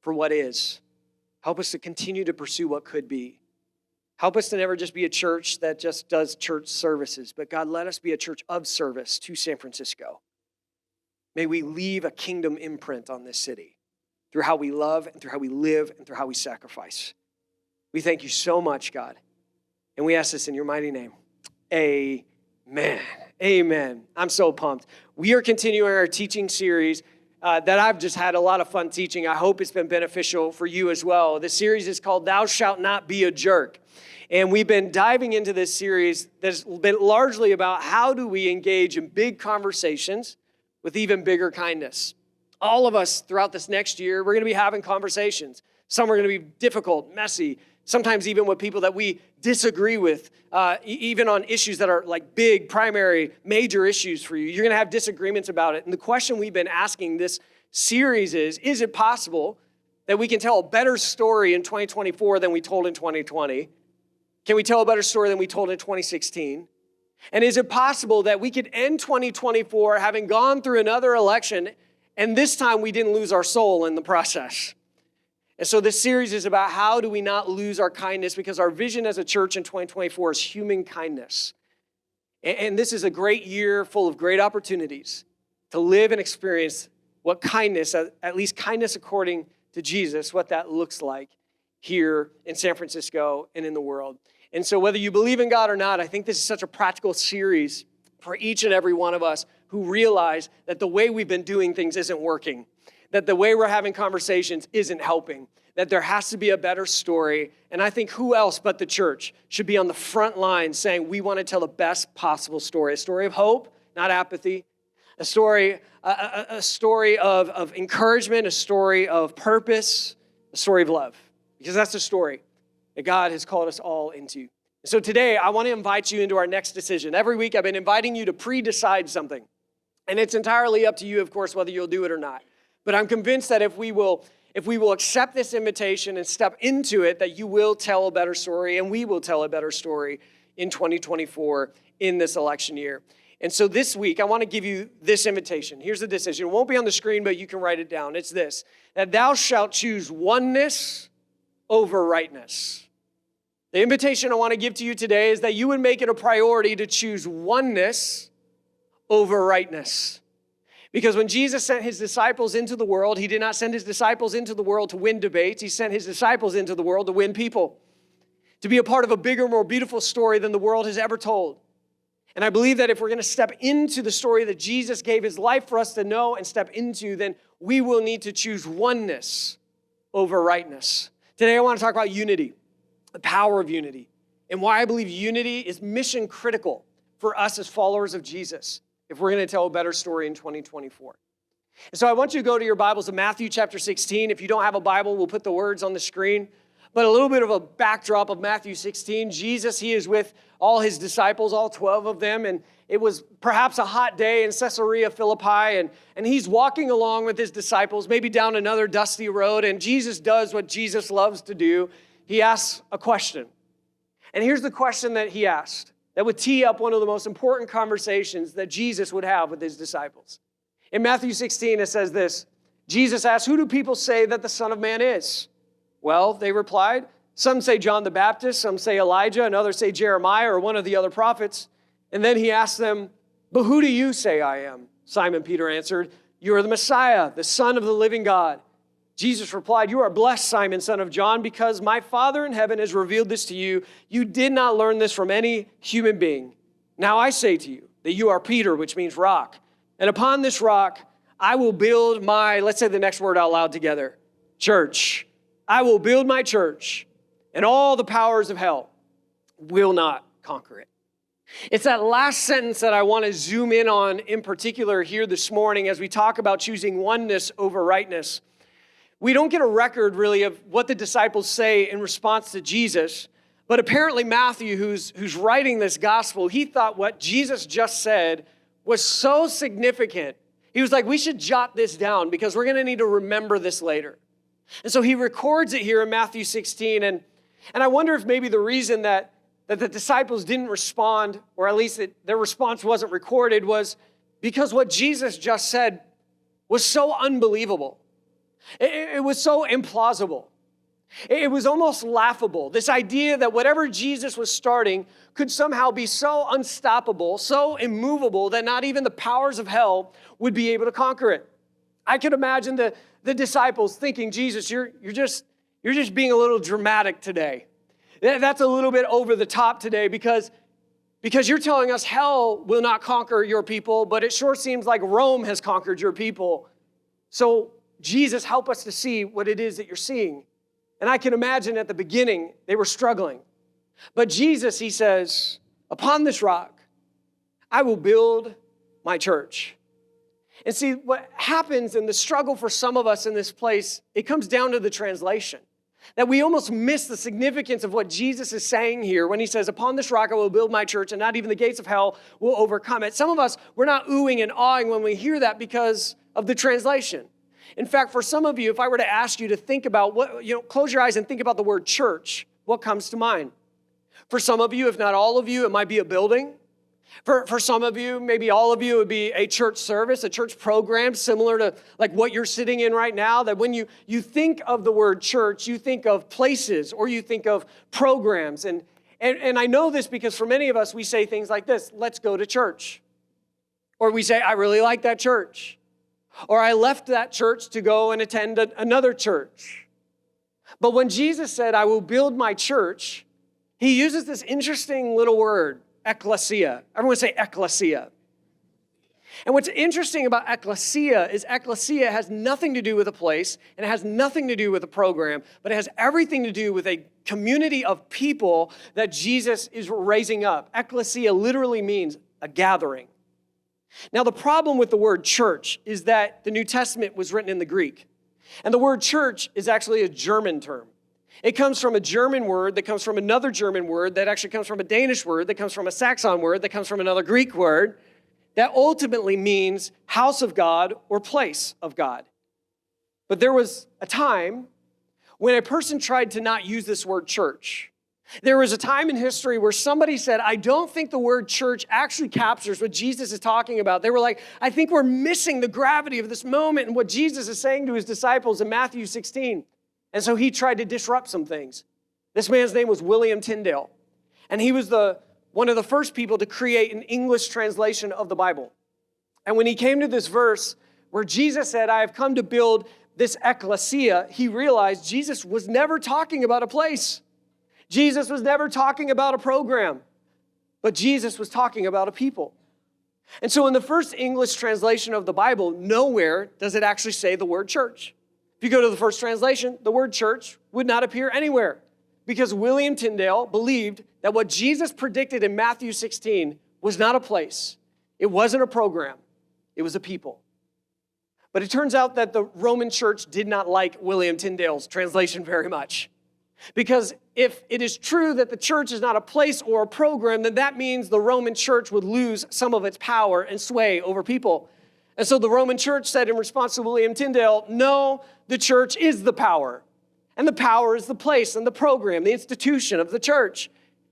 for what is. Help us to continue to pursue what could be. Help us to never just be a church that just does church services, but God, let us be a church of service to San Francisco. May we leave a kingdom imprint on this city through how we love and through how we live and through how we sacrifice. We thank you so much, God. And we ask this in your mighty name. Amen. Amen. I'm so pumped. We are continuing our teaching series that I've just had a lot of fun teaching. I hope it's been beneficial for you as well. The series is called Thou Shalt Not Be a Jerk. And we've been diving into this series that's been largely about how do we engage in big conversations with even bigger kindness. All of us throughout this next year, we're going to be having conversations. Some are going to be difficult, messy, sometimes even with people that we disagree with, even on issues that are like big, primary, major issues for you. You're going to have disagreements about it. And the question we've been asking this series is it possible that we can tell a better story in 2024 than we told in 2020? Can we tell a better story than we told in 2016? And is it possible that we could end 2024 having gone through another election, and this time we didn't lose our soul in the process? And so this series is about how do we not lose our kindness, because our vision as a church in 2024 is human kindness. And this is a great year full of great opportunities to live and experience what kindness, at least kindness according to Jesus, what that looks like here in San Francisco and in the world. And so whether you believe in God or not, I think this is such a practical series for each and every one of us who realize that the way we've been doing things isn't working, that the way we're having conversations isn't helping, that there has to be a better story. And I think who else but the church should be on the front line saying we want to tell the best possible story, a story of hope, not apathy, a story of encouragement, a story of purpose, a story of love, because that's the story that God has called us all into. So today, I want to invite you into our next decision. Every week, I've been inviting you to pre-decide something. And it's entirely up to you, of course, whether you'll do it or not. But I'm convinced that if we will accept this invitation and step into it, that you will tell a better story, and we will tell a better story in 2024 in this election year. And so this week, I want to give you this invitation. Here's the decision. It won't be on the screen, but you can write it down. It's this, that thou shalt choose oneness over rightness. The invitation I want to give to you today is that you would make it a priority to choose oneness over rightness. Because when Jesus sent his disciples into the world, he did not send his disciples into the world to win debates. He sent his disciples into the world to win people, to be a part of a bigger, more beautiful story than the world has ever told. And I believe that if we're going to step into the story that Jesus gave his life for us to know and step into, then we will need to choose oneness over rightness. Today I want to talk about unity, the power of unity, and why I believe unity is mission critical for us as followers of Jesus if we're going to tell a better story in 2024. And so I want you to go to your Bibles to Matthew chapter 16. If you don't have a Bible, we'll put the words on the screen. But a little bit of a backdrop of Matthew 16. Jesus, he is with all his disciples, all 12 of them, and it was perhaps a hot day in Caesarea Philippi, and he's walking along with his disciples, maybe down another dusty road, and Jesus does what Jesus loves to do. He asks a question. And here's the question that he asked that would tee up one of the most important conversations that Jesus would have with his disciples. In Matthew 16, it says this, Jesus asked, "Who do people say that the Son of Man is?" Well, they replied, "Some say John the Baptist, some say Elijah, and others say Jeremiah or one of the other prophets." And then he asked them, "But who do you say I am?" Simon Peter answered, "You are the Messiah, the Son of the living God." Jesus replied, "You are blessed, Simon, son of John, because my Father in heaven has revealed this to you. You did not learn this from any human being. Now I say to you that you are Peter," which means rock. "And upon this rock, I will build my," let's say the next word out loud together, church. "I will build my church, and all the powers of hell will not conquer it." It's that last sentence that I want to zoom in on in particular here this morning as we talk about choosing oneness over rightness. We don't get a record really of what the disciples say in response to Jesus, but apparently Matthew, who's writing this gospel, he thought what Jesus just said was so significant. He was like, we should jot this down because we're going to need to remember this later. And so he records it here in Matthew 16. And I wonder if maybe the reason that the disciples didn't respond, or at least their response wasn't recorded, was because what Jesus just said was so unbelievable. It was so implausible. It was almost laughable. This idea that whatever Jesus was starting could somehow be so unstoppable, so immovable, that not even the powers of hell would be able to conquer it. I could imagine the disciples thinking, Jesus, you're just being a little dramatic today. That's a little bit over the top today because you're telling us hell will not conquer your people, but it sure seems like Rome has conquered your people. So Jesus, help us to see what it is that you're seeing. And I can imagine at the beginning, they were struggling. But Jesus, he says, upon this rock, I will build my church. And see, what happens in the struggle for some of us in this place, it comes down to the translation. That we almost miss the significance of what Jesus is saying here when he says, upon this rock I will build my church, and not even the gates of hell will overcome it. Some of us, we're not oohing and awing when we hear that because of the translation. In fact, for some of you, if I were to ask you to think about close your eyes and think about the word church, what comes to mind? For some of you, if not all of you, it might be a building. For some of you, maybe all of you, it would be a church service, a church program similar to like what you're sitting in right now. That when you think of the word church, you think of places or you think of programs. And I know this because for many of us, we say things like this, let's go to church. Or we say, I really like that church. Or I left that church to go and attend another church. But when Jesus said, I will build my church, he uses this interesting little word, ecclesia. Everyone say ecclesia. And what's interesting about ecclesia is ecclesia has nothing to do with a place, and it has nothing to do with a program, but it has everything to do with a community of people that Jesus is raising up. Ecclesia literally means a gathering. Now, the problem with the word church is that the New Testament was written in the Greek. And the word church is actually a German term. It comes from a German word that comes from another German word that actually comes from a Danish word that comes from a Saxon word that comes from another Greek word that ultimately means house of God or place of God. But there was a time when a person tried to not use this word church. There was a time in history where somebody said, I don't think the word church actually captures what Jesus is talking about. They were like, I think we're missing the gravity of this moment and what Jesus is saying to his disciples in Matthew 16. And so he tried to disrupt some things. This man's name was William Tyndale. And he was one of the first people to create an English translation of the Bible. And when he came to this verse where Jesus said, I have come to build this ecclesia, he realized Jesus was never talking about a place. Jesus was never talking about a program, but Jesus was talking about a people. And so in the first English translation of the Bible, nowhere does it actually say the word church. If you go to the first translation, the word church would not appear anywhere because William Tyndale believed that what Jesus predicted in Matthew 16 was not a place. It wasn't a program. It was a people. But it turns out that the Roman church did not like William Tyndale's translation very much. Because if it is true that the church is not a place or a program, then that means the Roman church would lose some of its power and sway over people. And so the Roman church said in response to William Tyndale, no, the church is the power. And the power is the place and the program, the institution of the church.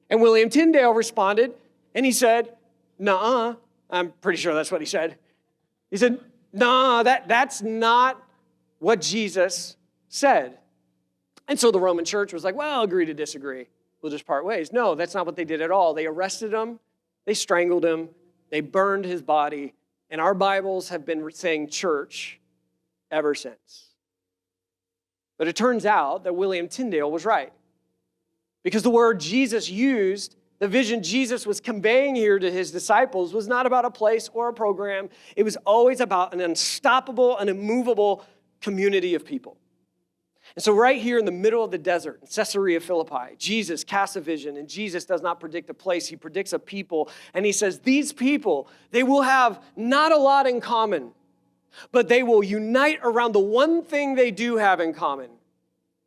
And William Tyndale responded, and he said, nuh-uh. I'm pretty sure that's what he said. He said, nah, that's not what Jesus said. And so the Roman church was like, well, agree to disagree. We'll just part ways. No, that's not what they did at all. They arrested him. They strangled him. They burned his body. And our Bibles have been saying church ever since. But it turns out that William Tyndale was right. Because the word Jesus used, the vision Jesus was conveying here to his disciples was not about a place or a program. It was always about an unstoppable and immovable community of people. And so right here in the middle of the desert, in Caesarea Philippi, Jesus casts a vision, and Jesus does not predict a place, he predicts a people. And he says, these people, they will have not a lot in common, but they will unite around the one thing they do have in common,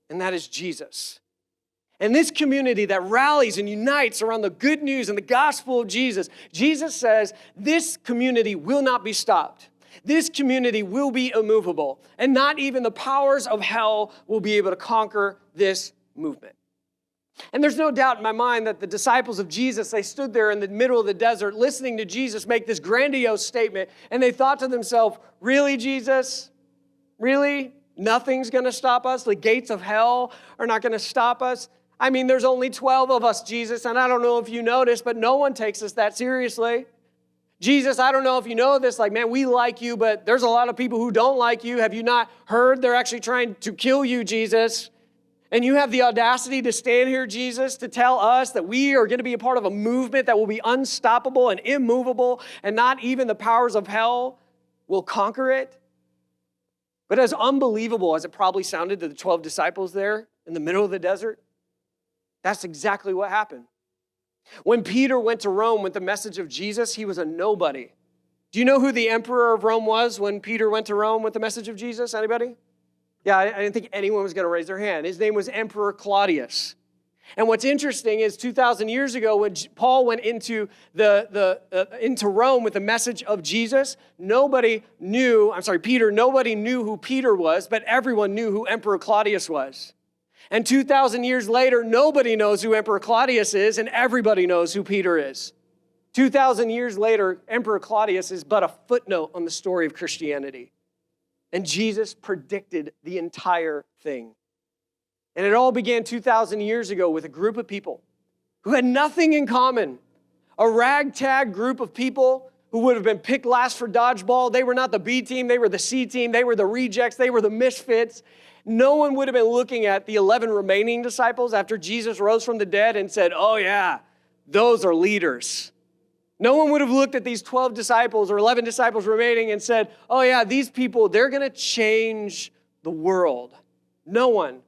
and that is Jesus. And this community that rallies and unites around the good news and the gospel of Jesus, Jesus says, this community will not be stopped. This community will be immovable, and not even the powers of hell will be able to conquer this movement. And there's no doubt in my mind that the disciples of Jesus, they stood there in the middle of the desert listening to Jesus make this grandiose statement, and they thought to themselves, really, Jesus? Really? Nothing's going to stop us. The gates of hell are not going to stop us. I mean, there's only 12 of us, Jesus, and I don't know if you noticed, but no one takes us that seriously. Jesus, I don't know if you know this, like, man, we like you, but there's a lot of people who don't like you. Have you not heard they're actually trying to kill you, Jesus? And you have the audacity to stand here, Jesus, to tell us that we are going to be a part of a movement that will be unstoppable and immovable, and not even the powers of hell will conquer it. But as unbelievable as it probably sounded to the 12 disciples there in the middle of the desert, that's exactly what happened. When Peter went to Rome with the message of Jesus, he was a nobody. Do you know who the emperor of Rome was when Peter went to Rome with the message of Jesus? Anybody? Yeah, I didn't think anyone was going to raise their hand. His name was Emperor Claudius. And what's interesting is 2,000 years ago when Paul went into Rome with the message of Jesus, nobody knew who Peter was, but everyone knew who Emperor Claudius was. And 2,000 years later, nobody knows who Emperor Claudius is, and everybody knows who Peter is. 2,000 years later, Emperor Claudius is but a footnote on the story of Christianity. And Jesus predicted the entire thing. And it all began 2,000 years ago with a group of people who had nothing in common. A ragtag group of people who would have been picked last for dodgeball. They were not the B team, they were the C team, they were the rejects, they were the misfits. No one would have been looking at the 11 remaining disciples after Jesus rose from the dead and said, oh yeah, those are leaders. No one would have looked at these 12 disciples or 11 disciples remaining and said, oh yeah, these people, they're going to change the world. No one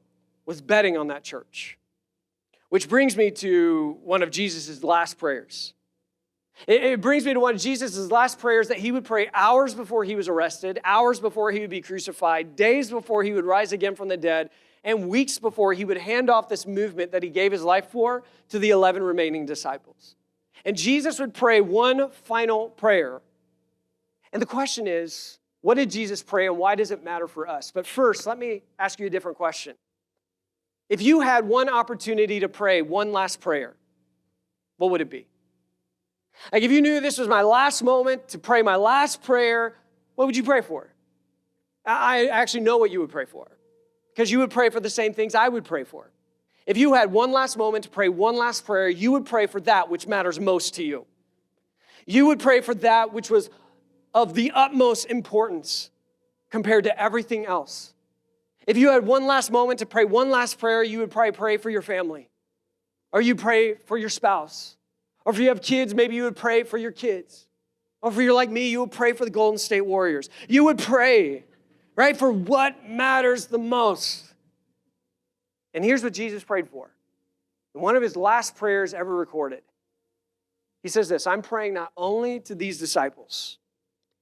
was betting on that church. Which brings me to one of Jesus' last prayers. It brings me to one of Jesus' last prayers that he would pray hours before he was arrested, hours before he would be crucified, days before he would rise again from the dead, and weeks before he would hand off this movement that he gave his life for to the 11 remaining disciples. And Jesus would pray one final prayer. And the question is, what did Jesus pray and why does it matter for us? But first, let me ask you a different question. If you had one opportunity to pray one last prayer, what would it be? Like if you knew this was my last moment to pray my last prayer, what would you pray for? I actually know what you would pray for because you would pray for the same things I would pray for. If you had one last moment to pray one last prayer, you would pray for that which matters most to you. You would pray for that which was of the utmost importance compared to everything else. If you had one last moment to pray one last prayer, you would probably pray for your family, or you pray for your spouse. Or if you have kids, maybe you would pray for your kids. Or if you're like me, you would pray for the Golden State Warriors. You would pray, right, for what matters the most. And here's what Jesus prayed for. In one of his last prayers ever recorded. He says this, I'm praying not only to these disciples,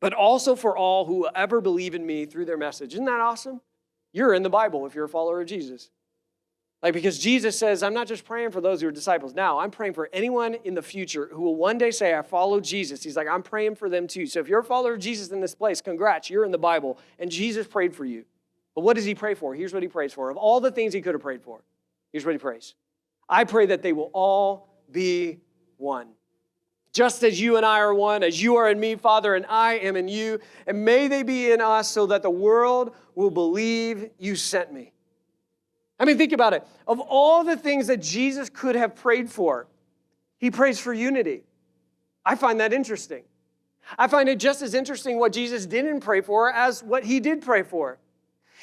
but also for all who will ever believe in me through their message. Isn't that awesome? You're in the Bible if you're a follower of Jesus. Like, because Jesus says, I'm not just praying for those who are disciples now. I'm praying for anyone in the future who will one day say, I follow Jesus. He's like, I'm praying for them too. So if you're a follower of Jesus in this place, congrats, you're in the Bible. And Jesus prayed for you. But what does he pray for? Here's what he prays for. Of all the things he could have prayed for, here's what he prays. I pray that they will all be one. Just as you and I are one, as you are in me, Father, and I am in you. And may they be in us so that the world will believe you sent me. I mean, think about it. Of all the things that Jesus could have prayed for, he prays for unity. I find that interesting. I find it just as interesting what Jesus didn't pray for as what he did pray for.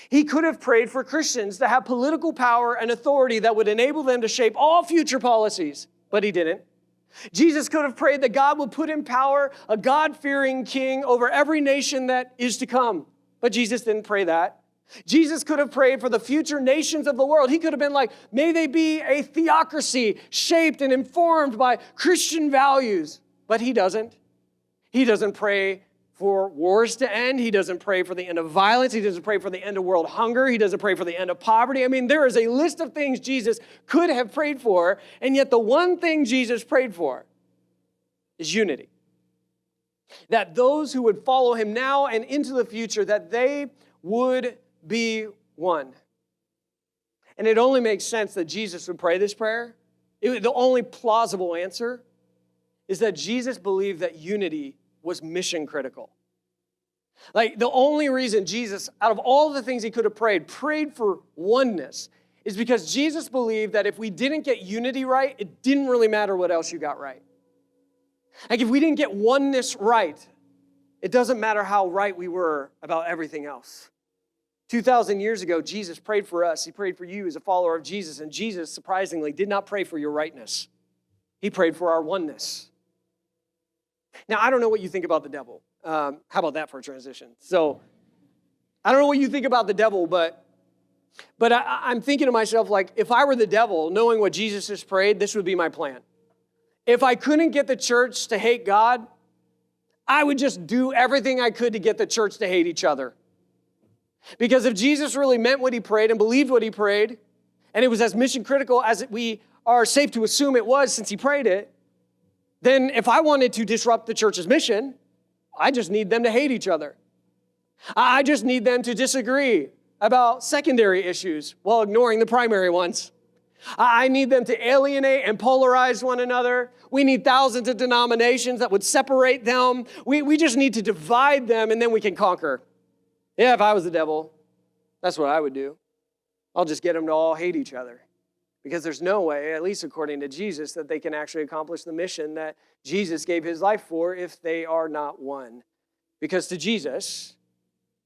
He could have prayed for Christians to have political power and authority that would enable them to shape all future policies, but he didn't. Jesus could have prayed that God would put in power a God-fearing king over every nation that is to come, but Jesus didn't pray that. Jesus could have prayed for the future nations of the world. He could have been like, may they be a theocracy shaped and informed by Christian values. But he doesn't. He doesn't pray for wars to end. He doesn't pray for the end of violence. He doesn't pray for the end of world hunger. He doesn't pray for the end of poverty. I mean, there is a list of things Jesus could have prayed for, and yet the one thing Jesus prayed for is unity. That those who would follow him now and into the future, that they would be one. And it only makes sense that Jesus would pray this prayer. The only plausible answer is that Jesus believed that unity was mission critical. Like the only reason Jesus, out of all the things he could have prayed for oneness, is because Jesus believed that if we didn't get unity right, it didn't really matter what else you got right. Like if we didn't get oneness right, it doesn't matter how right we were about everything else. 2,000 years ago, Jesus prayed for us. He prayed for you as a follower of Jesus. And Jesus, surprisingly, did not pray for your rightness. He prayed for our oneness. Now, I don't know what you think about the devil. How about that for a transition? So, I don't know what you think about the devil, but I'm thinking to myself, like, if I were the devil, knowing what Jesus has prayed, this would be my plan. If I couldn't get the church to hate God, I would just do everything I could to get the church to hate each other. Because if Jesus really meant what he prayed and believed what he prayed, and it was as mission critical as we are safe to assume it was since he prayed it, then if I wanted to disrupt the church's mission, I just need them to hate each other. I just need them to disagree about secondary issues while ignoring the primary ones. I need them to alienate and polarize one another. We need thousands of denominations that would separate them. We just need to divide them, and then we can conquer. Yeah, if I was the devil, that's what I would do. I'll just get them to all hate each other. Because there's no way, at least according to Jesus, that they can actually accomplish the mission that Jesus gave his life for if they are not one. Because to Jesus,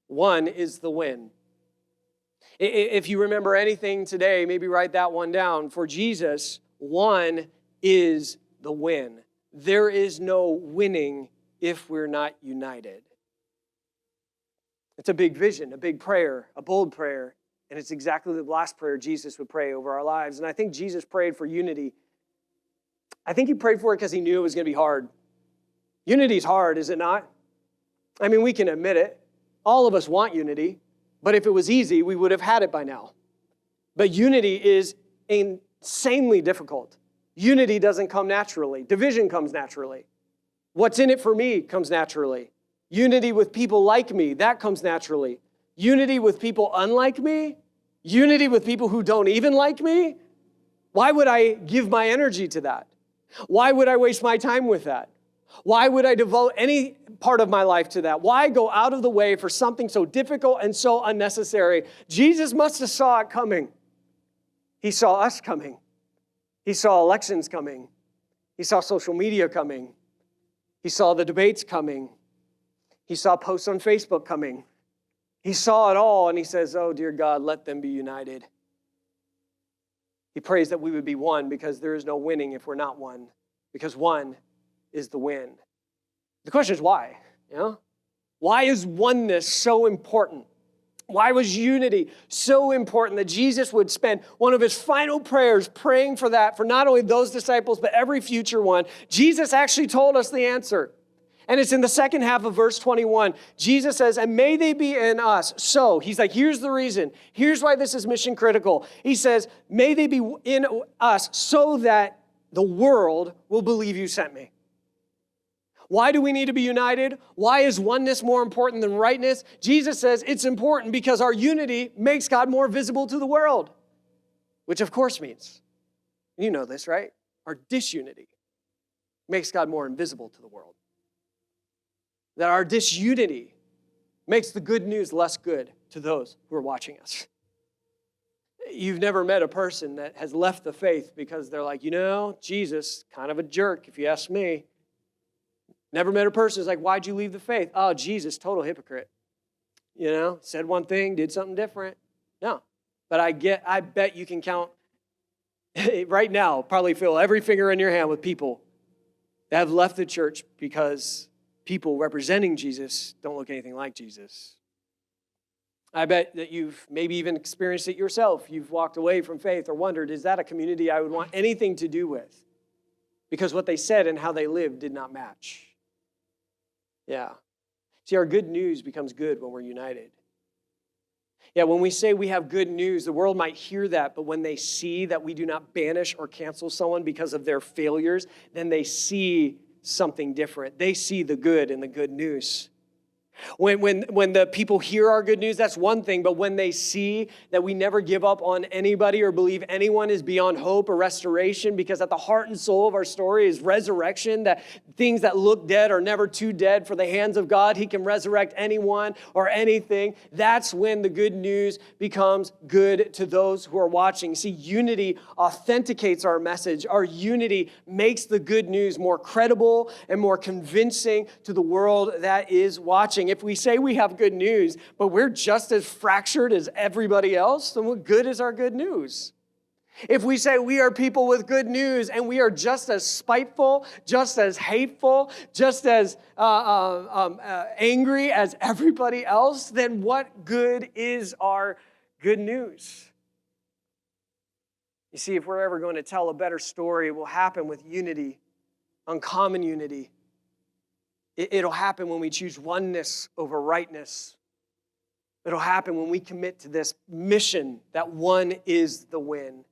one is the win. If you remember anything today, maybe write that one down. For Jesus, one is the win. There is no winning if we're not united. It's a big vision, a big prayer, a bold prayer, and it's exactly the last prayer Jesus would pray over our lives. And I think Jesus prayed for unity. I think he prayed for it because he knew it was going to be hard. Unity is hard, is it not? I mean, we can admit it. All of us want unity, but if it was easy, we would have had it by now. But unity is insanely difficult. Unity doesn't come naturally. Division comes naturally. What's in it for me comes naturally. Unity with people like me, that comes naturally. Unity with people unlike me, unity with people who don't even like me, why would I give my energy to that? Why would I waste my time with that? Why would I devote any part of my life to that? Why go out of the way for something so difficult and so unnecessary? Jesus must have saw it coming. He saw us coming. He saw elections coming. He saw social media coming. He saw the debates coming. He saw posts on Facebook coming. He saw it all, and he says, oh, dear God, let them be united. He prays that we would be one because there is no winning if we're not one, because one is the win. The question is why? Why is oneness so important? Why was unity so important that Jesus would spend one of his final prayers praying for that, for not only those disciples, but every future one? Jesus actually told us the answer. And it's in the second half of verse 21. Jesus says, and may they be in us. So, he's like, here's the reason. Here's why this is mission critical. He says, may they be in us so that the world will believe you sent me. Why do we need to be united? Why is oneness more important than rightness? Jesus says it's important because our unity makes God more visible to the world. Which of course means, you know this, right? Our disunity makes God more invisible to the world. That our disunity makes the good news less good to those who are watching us. You've never met a person that has left the faith because they're like, Jesus, kind of a jerk if you ask me. Never met a person who's like, why'd you leave the faith? Oh, Jesus, total hypocrite. Said one thing, did something different. No. But I bet you can count right now, probably feel every finger in your hand with people that have left the church because people representing Jesus don't look anything like Jesus. I bet that you've maybe even experienced it yourself. You've walked away from faith or wondered, is that a community I would want anything to do with? Because what they said and how they lived did not match. Yeah. See, our good news becomes good when we're united. Yeah, when we say we have good news, the world might hear that, but when they see that we do not banish or cancel someone because of their failures, then they see something different. They see the good in the good news. When the people hear our good news, that's one thing. But when they see that we never give up on anybody or believe anyone is beyond hope or restoration, because at the heart and soul of our story is resurrection, that things that look dead are never too dead for the hands of God. He can resurrect anyone or anything. That's when the good news becomes good to those who are watching. See, unity authenticates our message. Our unity makes the good news more credible and more convincing to the world that is watching. If we say we have good news, but we're just as fractured as everybody else, then what good is our good news? If we say we are people with good news and we are just as spiteful, just as hateful, just as angry as everybody else, then what good is our good news? You see, if we're ever going to tell a better story, it will happen with unity, uncommon unity. It'll happen when we choose oneness over rightness. It'll happen when we commit to this mission that one is the win.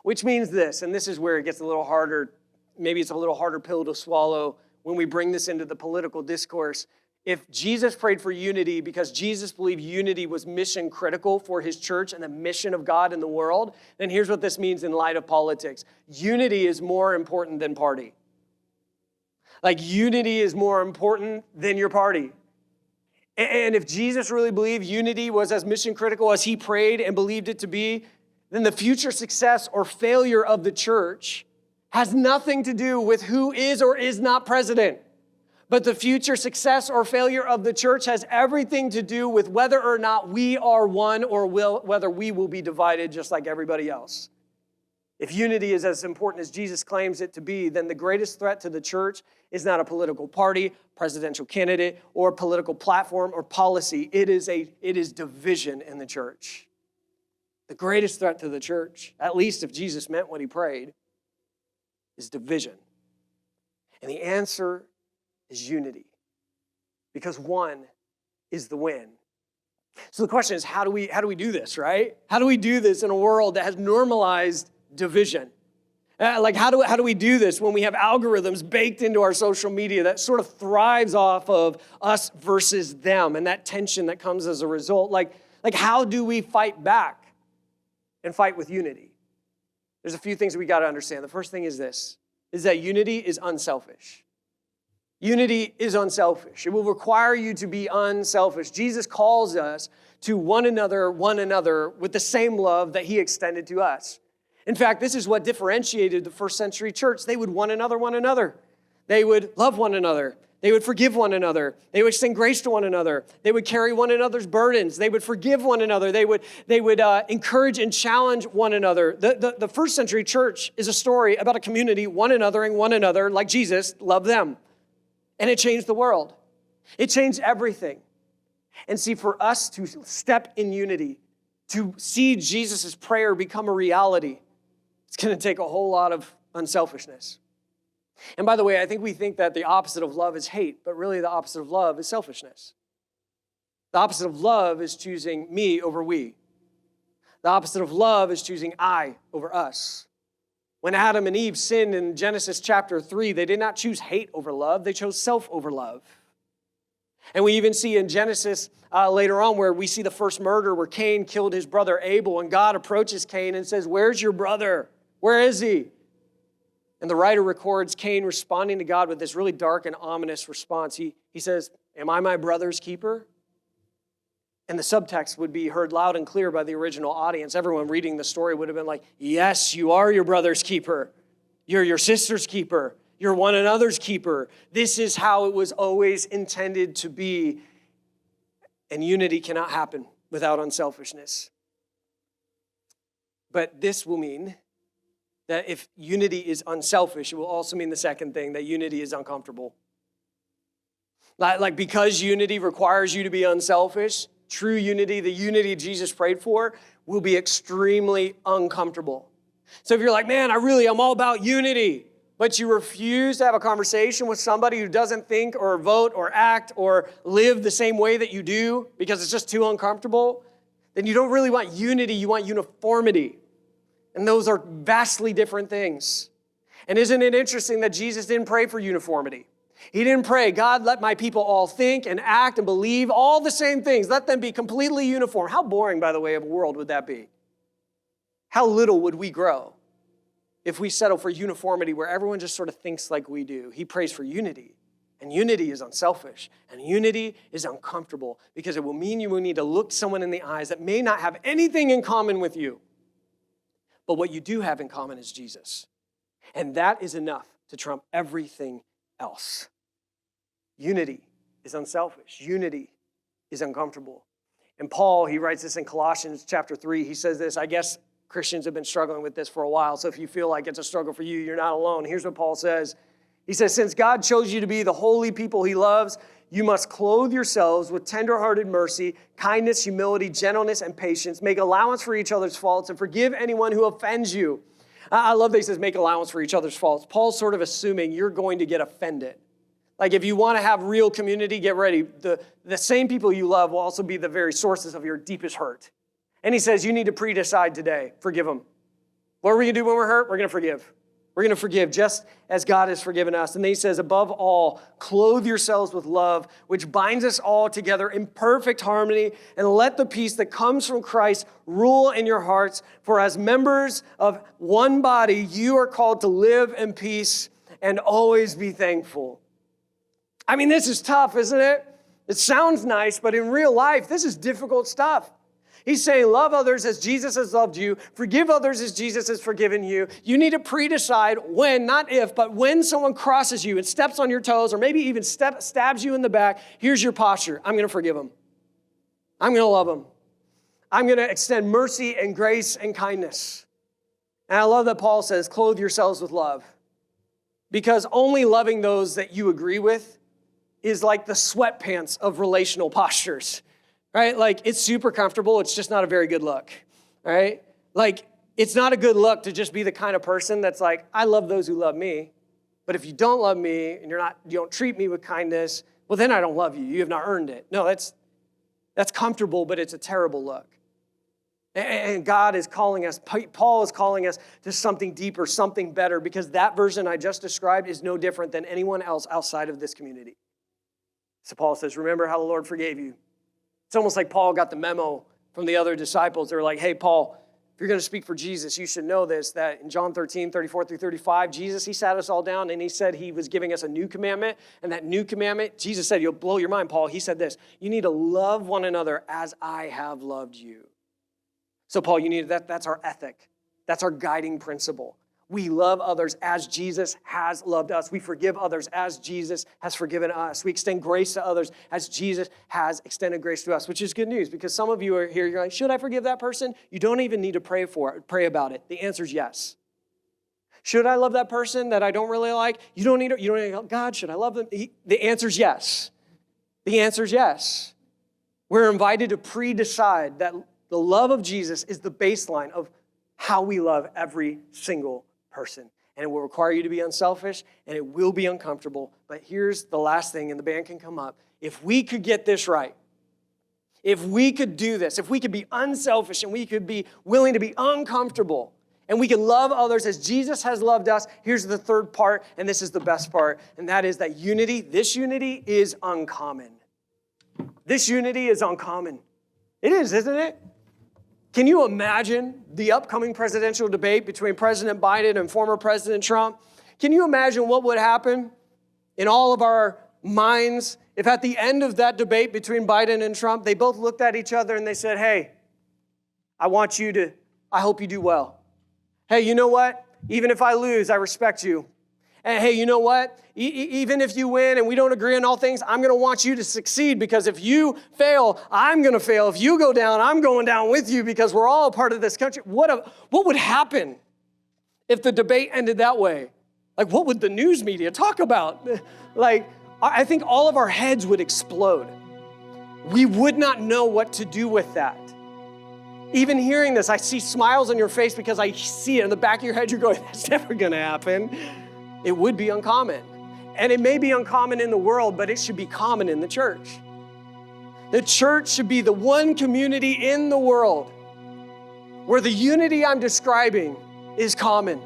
Which means this, and this is where it gets a little harder, maybe it's a little harder pill to swallow when we bring this into the political discourse. If Jesus prayed for unity because Jesus believed unity was mission critical for his church and the mission of God in the world, then here's what this means in light of politics. Unity is more important than party. Like, unity is more important than your party. And if Jesus really believed unity was as mission critical as he prayed and believed it to be, then the future success or failure of the church has nothing to do with who is or is not president. But the future success or failure of the church has everything to do with whether or not we are one or whether we will be divided just like everybody else. If unity is as important as Jesus claims it to be, then the greatest threat to the church is not a political party, presidential candidate, or political platform or policy. It is division in the church. The greatest threat to the church, at least if Jesus meant what he prayed, is division. And the answer is unity, because one is the win. So the question is, how do we do this, right? How do we do this in a world that has normalized division? How do we do this when we have algorithms baked into our social media that sort of thrives off of us versus them and that tension that comes as a result? Like how do we fight back and fight with unity? There's a few things we got to understand. The first thing is this, is that unity is unselfish. Unity is unselfish. It will require you to be unselfish. Jesus calls us to one another with the same love that he extended to us. In fact, this is what differentiated the first century church. They would one another. They would love one another. They would forgive one another. They would extend grace to one another. They would carry one another's burdens. They would forgive one another. They would encourage and challenge one another. The first century church is a story about a community one another like Jesus loved them. And it changed the world. It changed everything. And see, for us to step in unity, to see Jesus' prayer become a reality, it's going to take a whole lot of unselfishness. And by the way, I think we think that the opposite of love is hate, but really the opposite of love is selfishness. The opposite of love is choosing me over we. The opposite of love is choosing I over us. When Adam and Eve sinned in Genesis chapter 3, they did not choose hate over love, they chose self over love. And we even see in Genesis later on where we see the first murder where Cain killed his brother Abel, and God approaches Cain and says, "Where's your brother? Where is he?" And the writer records Cain responding to God with this really dark and ominous response. He says, "Am I my brother's keeper?" And the subtext would be heard loud and clear by the original audience. Everyone reading the story would have been like, "Yes, you are your brother's keeper. You're your sister's keeper. You're one another's keeper." This is how it was always intended to be. And unity cannot happen without unselfishness. But this will mean that if unity is unselfish, it will also mean the second thing, that unity is uncomfortable. Like because unity requires you to be unselfish, true unity, the unity Jesus prayed for, will be extremely uncomfortable. So if you're like, "Man, I'm all about unity," but you refuse to have a conversation with somebody who doesn't think or vote or act or live the same way that you do because it's just too uncomfortable, then you don't really want unity, you want uniformity. And those are vastly different things. And isn't it interesting that Jesus didn't pray for uniformity? He didn't pray, God, let my people all think and act and believe all the same things. Let them be completely uniform. How boring, by the way, of a world would that be? How little would we grow if we settle for uniformity where everyone just sort of thinks like we do? He prays for unity. And unity is unselfish. And unity is uncomfortable because it will mean you will need to look someone in the eyes that may not have anything in common with you. But what you do have in common is Jesus. And that is enough to trump everything else. Unity is unselfish. Unity is uncomfortable. And Paul, he writes this in Colossians chapter 3. He says this, I guess Christians have been struggling with this for a while, so if you feel like it's a struggle for you, you're not alone. Here's what Paul says. He says, since God chose you to be the holy people he loves, you must clothe yourselves with tender-hearted mercy, kindness, humility, gentleness, and patience. Make allowance for each other's faults and forgive anyone who offends you. I love that he says make allowance for each other's faults. Paul's sort of assuming you're going to get offended. Like if you want to have real community, get ready. The same people you love will also be the very sources of your deepest hurt. And he says you need to pre-decide today. Forgive them. What are we going to do when we're hurt? We're going to forgive. We're going to forgive just as God has forgiven us. And then he says, above all, clothe yourselves with love, which binds us all together in perfect harmony, and let the peace that comes from Christ rule in your hearts. For as members of one body, you are called to live in peace and always be thankful. I mean, this is tough, isn't it? It sounds nice, but in real life, this is difficult stuff. He's saying, love others as Jesus has loved you. Forgive others as Jesus has forgiven you. You need to pre-decide when, not if, but when someone crosses you and steps on your toes or maybe even stabs you in the back, here's your posture. I'm going to forgive them. I'm going to love them. I'm going to extend mercy and grace and kindness. And I love that Paul says, clothe yourselves with love. Because only loving those that you agree with is like the sweatpants of relational postures. Right? Like, it's super comfortable. It's just not a very good look. Right? Like, it's not a good look to just be the kind of person that's like, I love those who love me. But if you don't love me and you don't treat me with kindness, well, then I don't love you. You have not earned it. No, that's comfortable, but it's a terrible look. And God is calling us, Paul is calling us to something deeper, something better, because that version I just described is no different than anyone else outside of this community. So Paul says, remember how the Lord forgave you. It's almost like Paul got the memo from the other disciples. They're like, hey, Paul, if you're going to speak for Jesus, you should know this, that in John 13, 34 through 35, Jesus, he sat us all down and he said he was giving us a new commandment. And that new commandment, Jesus said, you'll blow your mind, Paul. He said this, you need to love one another as I have loved you. So Paul, that's our ethic. That's our guiding principle. We love others as Jesus has loved us. We forgive others as Jesus has forgiven us. We extend grace to others as Jesus has extended grace to us, which is good news because some of you are here, you're like, should I forgive that person? You don't even need to pray about it. The answer is yes. Should I love that person that I don't really like? You don't need to, God, should I love them? The answer is yes. The answer is yes. We're invited to pre-decide that the love of Jesus is the baseline of how we love every single person. And it will require you to be unselfish, and it will be uncomfortable. But here's the last thing, and the band can come up. If we could get this right, if we could do this, if we could be unselfish and we could be willing to be uncomfortable, and we can love others as Jesus has loved us, here's the third part, and this is the best part, and that is that this unity is uncommon. This unity is uncommon. It is, isn't it? Can you imagine the upcoming presidential debate between President Biden and former President Trump? Can you imagine what would happen in all of our minds if at the end of that debate between Biden and Trump, they both looked at each other and they said, hey, I hope you do well. Hey, you know what? Even if I lose, I respect you. And hey, you know what? Even if you win and we don't agree on all things, I'm going to want you to succeed because if you fail, I'm going to fail. If you go down, I'm going down with you because we're all a part of this country. What would happen if the debate ended that way? Like, what would the news media talk about? Like, I think all of our heads would explode. We would not know what to do with that. Even hearing this, I see smiles on your face because I see it in the back of your head. You're going, that's never going to happen. It would be uncommon. And it may be uncommon in the world, but it should be common in the church. The church should be the one community in the world where the unity I'm describing is common,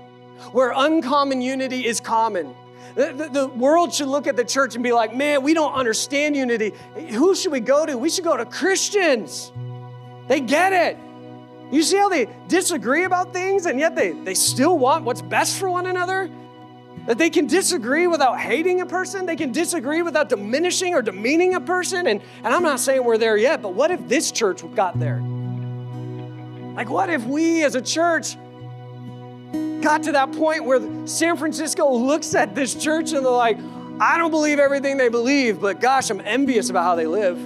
where uncommon unity is common. The world should look at the church and be like, man, we don't understand unity. Who should we go to? We should go to Christians. They get it. You see how they disagree about things and yet they still want what's best for one another? That they can disagree without hating a person. They can disagree without diminishing or demeaning a person. And I'm not saying we're there yet, but what if this church got there? Like, what if we as a church got to that point where San Francisco looks at this church and they're like, I don't believe everything they believe, but gosh, I'm envious about how they live.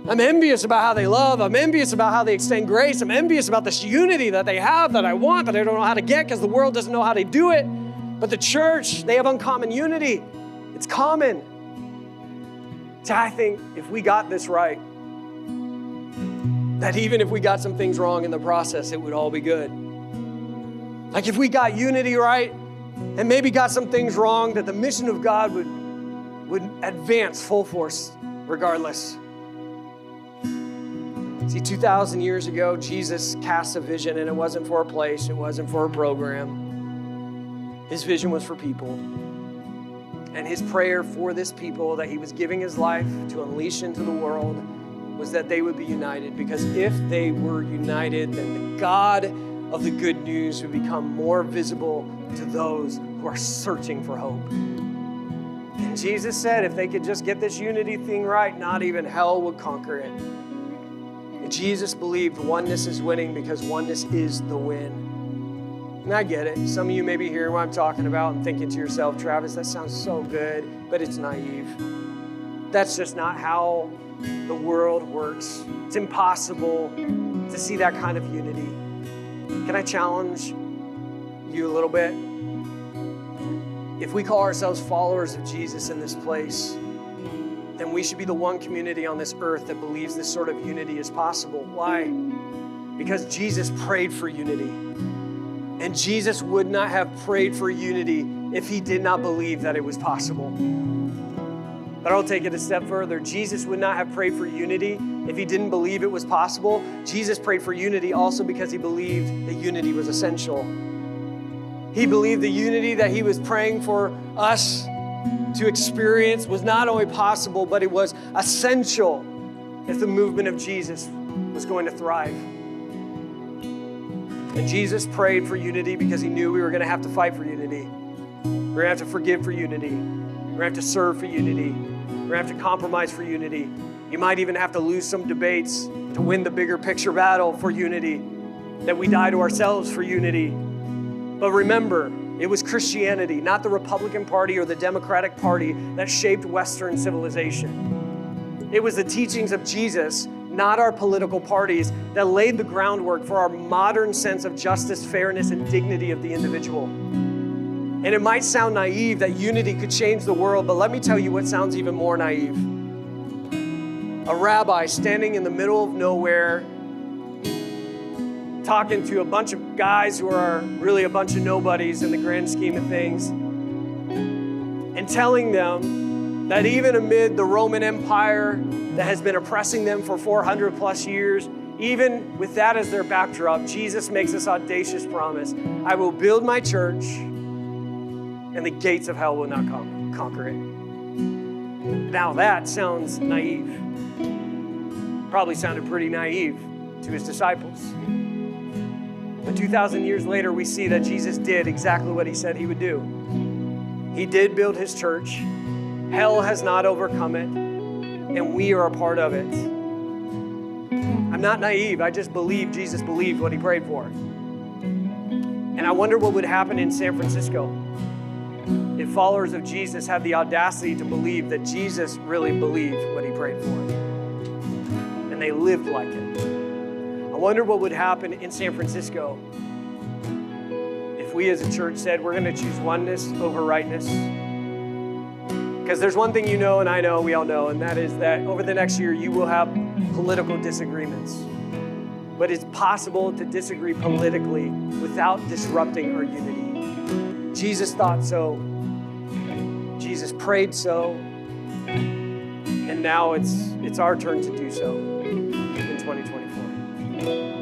I'm envious about how they love. I'm envious about how they extend grace. I'm envious about this unity that they have that I want, but I don't know how to get because the world doesn't know how to do it. But the church, they have uncommon unity. It's common. So I think if we got this right, that even if we got some things wrong in the process, it would all be good. Like if we got unity right and maybe got some things wrong, that the mission of God would advance full force regardless. See, 2,000 years ago, Jesus cast a vision, and it wasn't for a place, it wasn't for a program. His vision was for people. And his prayer for this people that he was giving his life to unleash into the world was that they would be united. Because if they were united, then the God of the good news would become more visible to those who are searching for hope. And Jesus said if they could just get this unity thing right, not even hell would conquer it. And Jesus believed oneness is winning because oneness is the win. And I get it. Some of you may be hearing what I'm talking about and thinking to yourself, Travis, that sounds so good, but it's naive. That's just not how the world works. It's impossible to see that kind of unity. Can I challenge you a little bit? If we call ourselves followers of Jesus in this place, then we should be the one community on this earth that believes this sort of unity is possible. Why? Because Jesus prayed for unity. And Jesus would not have prayed for unity if he did not believe that it was possible. But I'll take it a step further. Jesus would not have prayed for unity if he didn't believe it was possible. Jesus prayed for unity also because he believed that unity was essential. He believed the unity that he was praying for us to experience was not only possible, but it was essential if the movement of Jesus was going to thrive. And Jesus prayed for unity because he knew we were going to have to fight for unity. We're going to have to forgive for unity. We're going to have to serve for unity. We're going to have to compromise for unity. You might even have to lose some debates to win the bigger picture battle for unity, that we die to ourselves for unity. But remember, it was Christianity, not the Republican Party or the Democratic Party, that shaped Western civilization. It was the teachings of Jesus, not our political parties, that laid the groundwork for our modern sense of justice, fairness, and dignity of the individual. And it might sound naive that unity could change the world, but let me tell you what sounds even more naive. A rabbi standing in the middle of nowhere, talking to a bunch of guys who are really a bunch of nobodies in the grand scheme of things, and telling them that even amid the Roman Empire that has been oppressing them for 400 plus years, even with that as their backdrop, Jesus makes this audacious promise: I will build my church and the gates of hell will not conquer it. Now that sounds naive. Probably sounded pretty naive to his disciples. But 2,000 years later, we see that Jesus did exactly what he said he would do. He did build his church. Hell has not overcome it, and we are a part of it. I'm not naive. I just believe Jesus believed what he prayed for. And I wonder what would happen in San Francisco if followers of Jesus had the audacity to believe that Jesus really believed what he prayed for, and they lived like it. I wonder what would happen in San Francisco if we as a church said we're going to choose oneness over rightness. Because there's one thing you know and I know, we all know, and that is that over the next year you will have political disagreements. But it's possible to disagree politically without disrupting our unity. Jesus thought so. Jesus prayed so. And now it's our turn to do so in 2024.